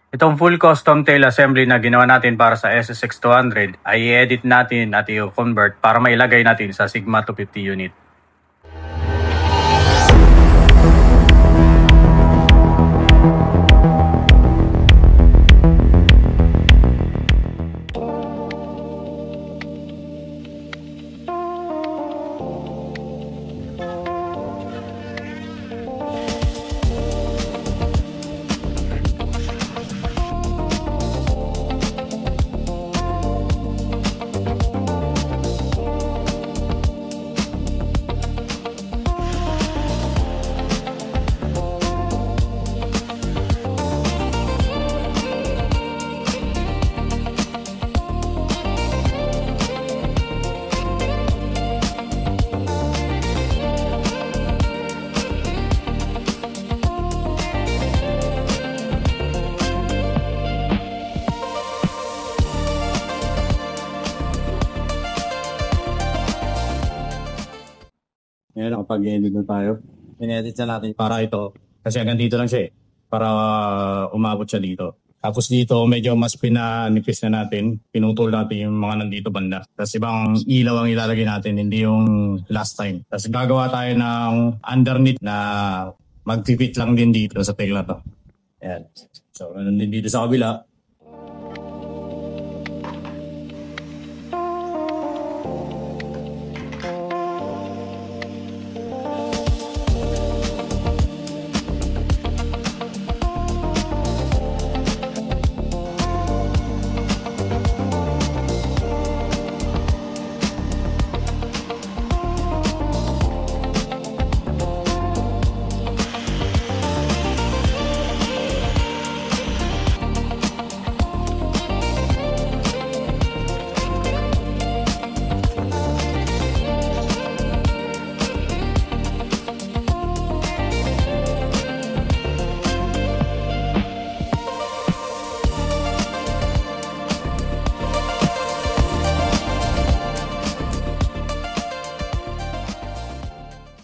Itong full custom tail assembly na ginawa natin para sa SSX200 ay i-edit natin at i-convert para mailagay natin sa Sigma 250 unit. Ngayon, nakapag-edit na tayo. In-edit na natin para ito. Kasi hanggang dito lang siya eh. Para umabot siya dito. Tapos dito, medyo mas pinanipis na natin. Pinutol natin yung mga nandito banda. Tapos ibang ilaw ang ilalagay natin, hindi yung last time. Tapos gagawa tayo ng underneath na mag-fit lang din dito sa tail na to. Ayan. So, nandun din dito sa kabila.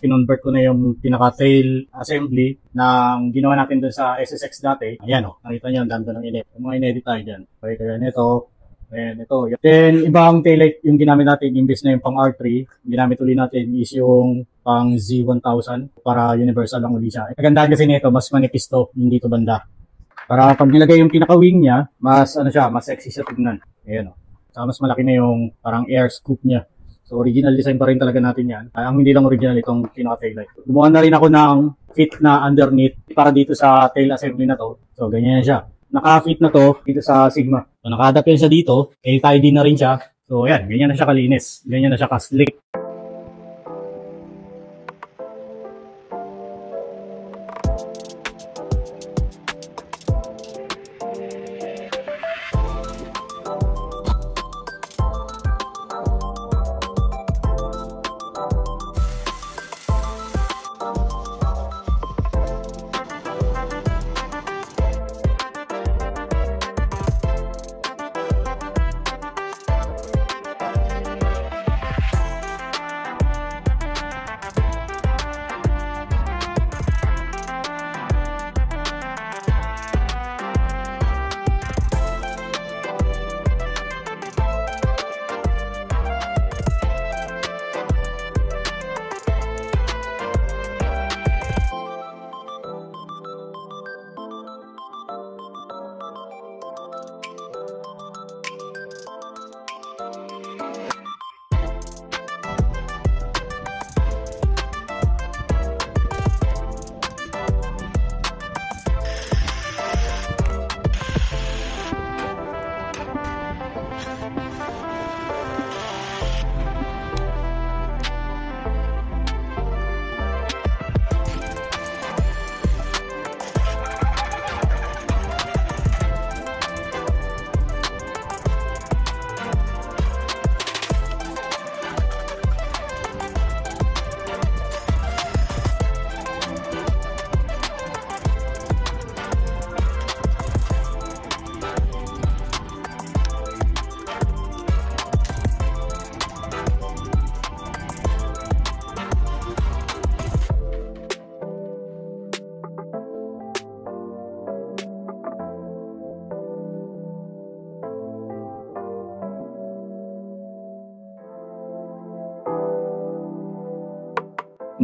Kinonvert ko na yung pinaka-tail assembly na ginawa natin doon sa SSX dati. Ayan o, nakita nyo, ang dami ng inedit. Yung mga inedit tayo dyan. Okay, kaya nito, and ito. Then, ibang taillight yung ginamit natin, imbes na yung pang R3, ginamit ulit natin is yung pang Z1000 para universal lang ulit siya. Kagandaan kasi nito, mas manipis to, hindi to banda. Para pag nilagay yung pinaka-wing niya, mas ano siya, mas sexy siya tignan. Ayan o. Saka mas malaki na yung parang air scoop niya. So, original design pa rin talaga natin yan. Ang hindi lang original itong pinaka-taillight. Gumawa na rin ako ng fit na underneath para dito sa tail assembly na to. So, ganyan siya. Naka-fit na to dito sa Sigma. So, naka-adapt yan siya dito. LTID na rin siya. So, ayan. Ganyan na siya kalinis. Ganyan na siya ka-slick.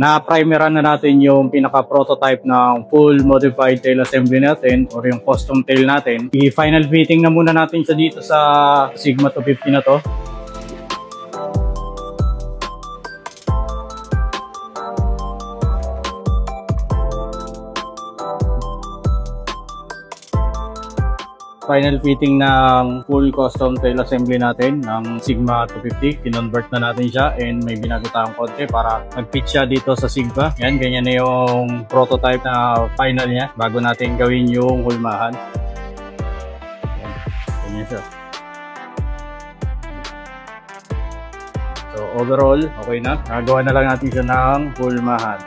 na-primeran na natin yung pinaka-prototype ng full modified tail assembly natin or yung custom tail natin. I-final fitting na muna natin siya dito sa Sigma 250 na to. Final fitting ng full custom tail assembly natin ng Sigma 250. Kinonvert na natin siya and may binagutang konti para mag-fit siya dito sa Sigma. Yan, ganyan na yung prototype na final niya bago natin gawin yung hulmahan. Yan, ganyan siya. So overall, okay na. Nagawa na lang natin siya ng hulmahan.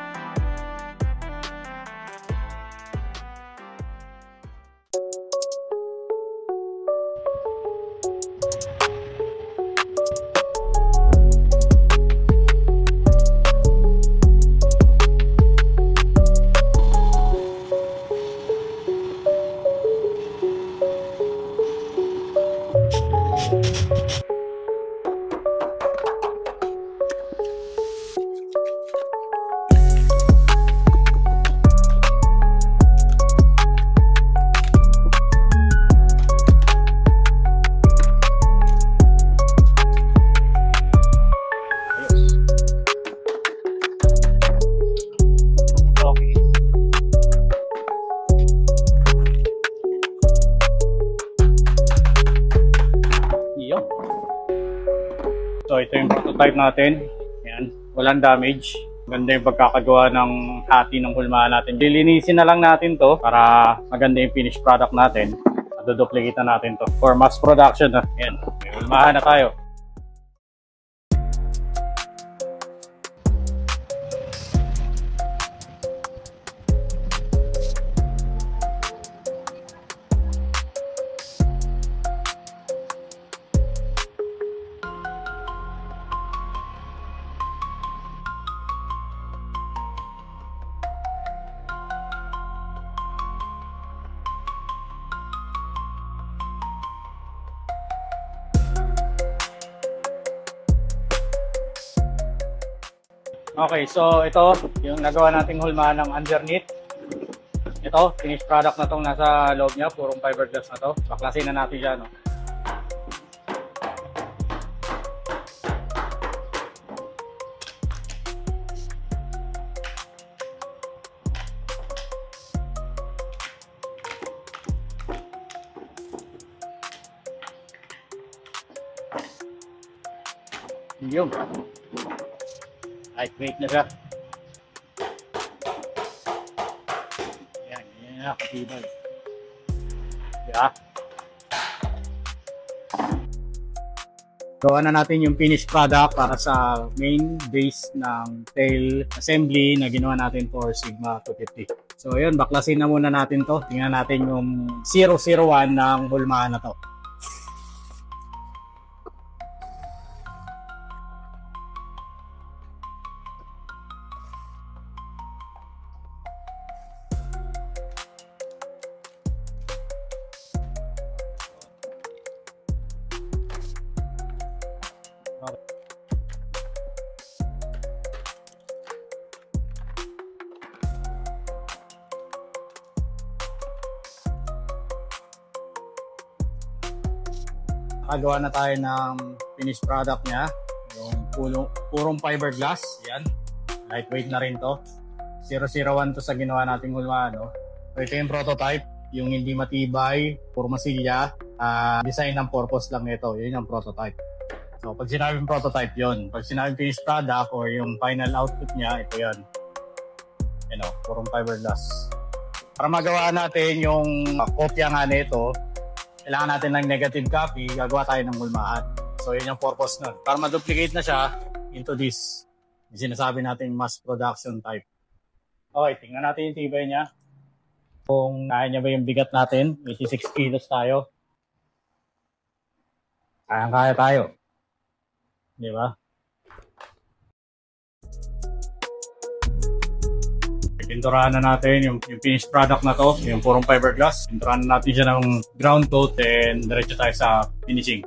So ito yung prototype natin. Yan, walang damage. Maganda yung pagkakagawa ng hati ng hulmahan natin. Lilinisin na lang natin to para maganda yung finished product natin. Maduduplicate na natin to for mass production. Yan, may hulmahan na tayo. Okay, so ito yung nagawa nating hulmahan ng underneath. Ito, finished product na tong nasa loob niya, purong fiberglass na to. Baklasin na natin siya, no. Yung lightweight na siya. Yan, yan na, katibay. Diba? Gawa na natin yung finished product para sa main base ng tail assembly na ginawa natin for Sigma 250. So yun, baklasin na muna natin to. Tingnan natin yung 001 ng hulmahan na to. Nakagawa na tayo ng finished product niya. Yung purong fiberglass. Yan. Lightweight na rin to. 001 to sa ginawa nating hulmahan. No? So ito yung prototype. Yung hindi matibay, puro masilya. Design ng purpose lang ito. Yun yung prototype. So pag sinabing prototype yun. Pag sinabing finished product or yung final output niya, ito yan. You know, purong fiberglass. Para magawa natin yung kopya nga nito, kailangan natin ng negative copy, gagawa tayo ng hulmahan. So yun yung purpose nun. Para ma-duplicate na siya into this. Yung sinasabi natin mass production type. Okay, tingnan natin yung tibay niya. Kung kaya niya ba yung bigat natin. 86 kilos tayo. Kaya tayo. Di ba? Pinturahan na natin yung finished product na to, yung purong fiberglass. Pinturahan na natin siya ng ground coat and diretso tayo sa finishing.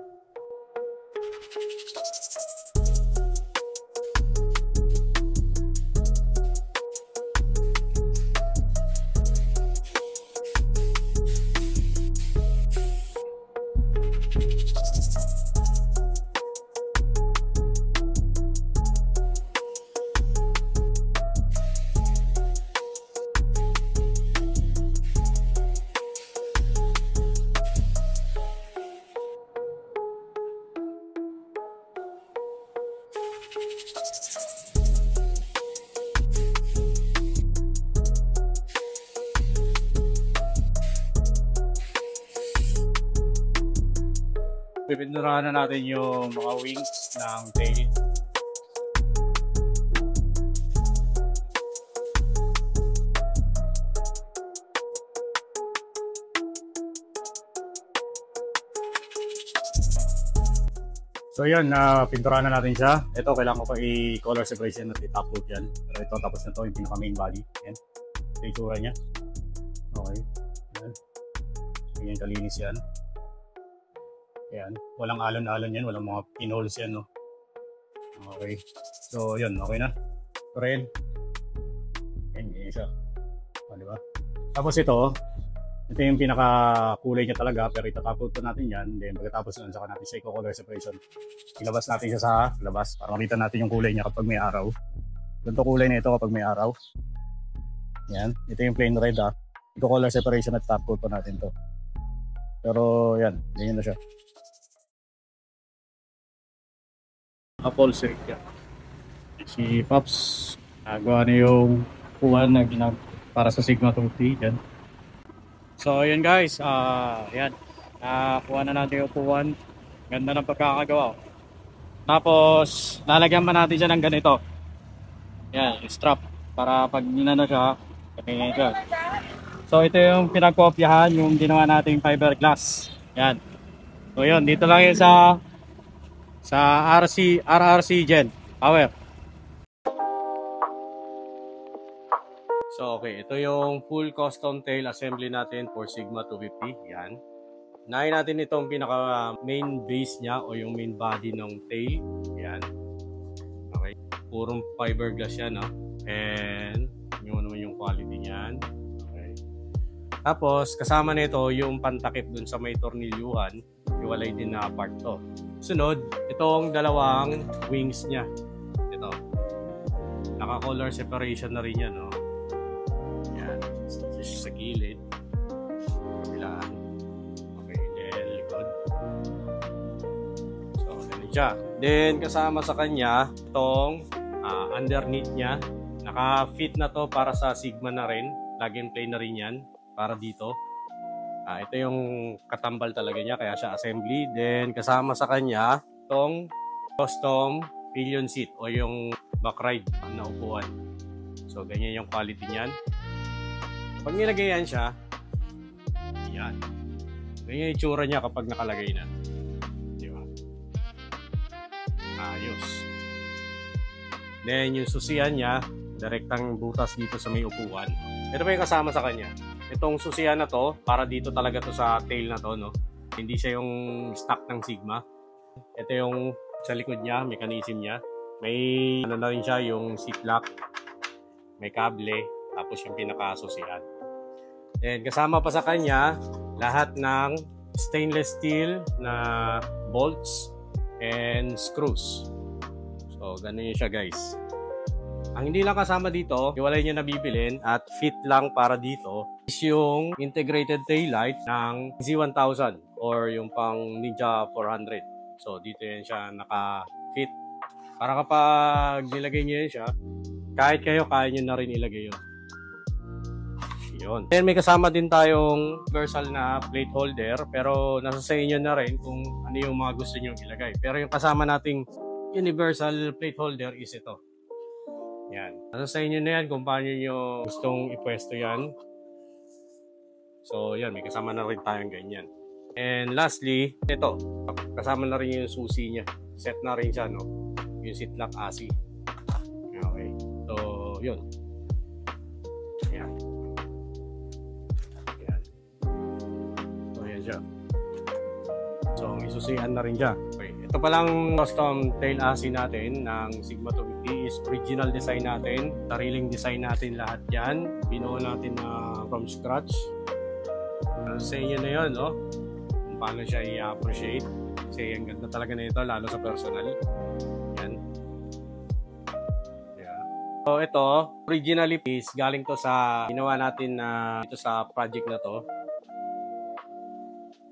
Pipinturahan na natin yung mga wings ng tail. So yun, pinturahan na natin siya. Ito, kailangan ko pa i-color separation at i-top coat yan. Pero ito, tapos na to yung pinaka main body. Yan. Ito yung itsura niya. Okay. Yan. So yan, kalinis yan. Yan. Walang alon-alon yan. Walang mga pinholes yan, no? Okay. So yun, okay na. Ito rin. Yan, ganyan siya. O, diba? Tapos ito yung pinaka kulay niya talaga, pero itatap coat natin yan. Then pagkatapos nun, saka natin siya i-color separation. Ilabas natin siya sa labas para makita natin yung kulay niya kapag may araw. Ganito kulay na ito kapag may araw. Yan. Ito yung plain red, ha. I-color separation at top coat pa natin to. Pero yan, ganyan na siya. Upholstery yan. Si Pops, nagawa na yung kuwan na para sa Sigma 2T. Yan. So yun guys, yan. Kuha na natin yung upuan. Ganda ng pagkakagawa. Tapos, lalagyan pa natin siya ng ganito. Yan, strap. Para pag ninano siya, ganyan siya. So ito yung pinagkopyahan, yung ginawa nating fiberglass. Yan. So yun, dito lang yun sa RRC Gen Power. So okay, ito yung full custom tail assembly natin for Sigma 250. Yan. Unahin natin itong pinaka main base niya o yung main body ng tail. Yan. Okay. Purong fiberglass yan, no? And yun naman yung quality niyan. Okay. Tapos kasama nito yung pantakip dun sa may tornilyuhan. Iwalay din na part to. Sunod, itong dalawang wings niya. Ito. Naka-color separation na rin yan, no? Sa gilid, kabilaan. Okay, then likod. So, ganun siya. Then, kasama sa kanya, itong underneath niya. Naka-fit na to para sa Sigma na rin. Plug and play na rin yan para dito. Ito yung katambal talaga niya, kaya siya assembly. Then, kasama sa kanya, itong custom pillion seat o yung back ride na upuan. So, ganyan yung quality niyan. Pag nilagay yan siya, yan. Ganyan yung itsura niya kapag nakalagay na. Di ba? Ayos. Then yung susian niya, direktang butas dito sa may upuan. Ito pa yung kasama sa kanya. Itong susian na to, para dito talaga to sa tail na to, no? Hindi siya yung stock ng Sigma. Ito yung sa likod niya, mechanism niya. May ano na rin siya, yung seat lock. May kable, tapos yung pinaka-susian. And kasama pa sa kanya lahat ng stainless steel na bolts and screws. So ganun yun siya guys. Ang hindi lang kasama dito, iwalay nyo na bibilin at fit lang para dito is yung integrated tail light ng Z1000 or yung pang Ninja 400. So dito yan siya naka-fit. Para kapag nilagay nyo yan siya, kahit kayo, kaya nyo na rin ilagay yun. Yun. Then may kasama din tayong universal na plate holder, pero nasa sa inyo na rin kung ano yung mga gusto nyo ilagay. Pero yung kasama nating universal plate holder is ito. Yan. Nasa sa inyo na yan kung paano nyo gustong ipwesto yan. So yan, may kasama na rin tayong ganyan. And lastly, ito. Kasama na rin yung susi niya. Set na rin siya, no? Yung seat lock ASI. Okay. So, yun. Yan. Siya. So, isusihan na rin siya. Okay. Ito palang custom tail ASI natin ng Sigma 250 is original design natin. Sariling design natin lahat yan. Binuo natin na from scratch. Sa inyo na yun, no? Kung paano siya i-appreciate. Kasi ang ganda talaga na ito, lalo sa personal. Yan. Yeah. So, ito, originally is galing to sa ginawa natin na ito sa project na to.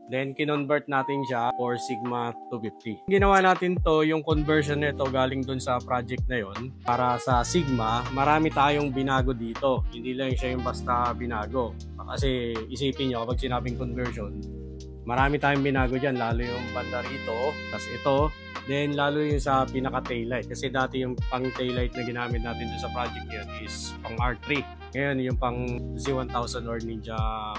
Then, kinonvert natin siya for Sigma 250. Ginawa natin to, yung conversion nito galing dun sa project na yon para sa Sigma, marami tayong binago dito. Hindi lang siya yung basta binago. Kasi isipin nyo, kapag sinabing conversion, Marami tayong binago dyan, lalo yung banda rito, tas ito, then lalo yung sa pinaka taillight. Kasi dati yung pang taillight na ginamit natin dun sa project yun is pang R3. Ngayon yung pang Z1000 or Ninja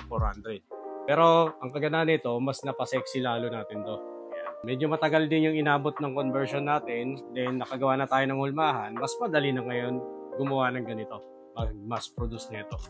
400. Pero ang kaganda nito, mas napasexy lalo natin to. Medyo matagal din yung inabot ng conversion natin, then nakagawa na tayo ng hulmahan, mas madali na ngayon gumawa ng ganito, mag-mass produce nito.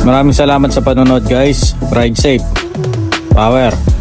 Maraming salamat sa panonood guys. Ride safe. Power.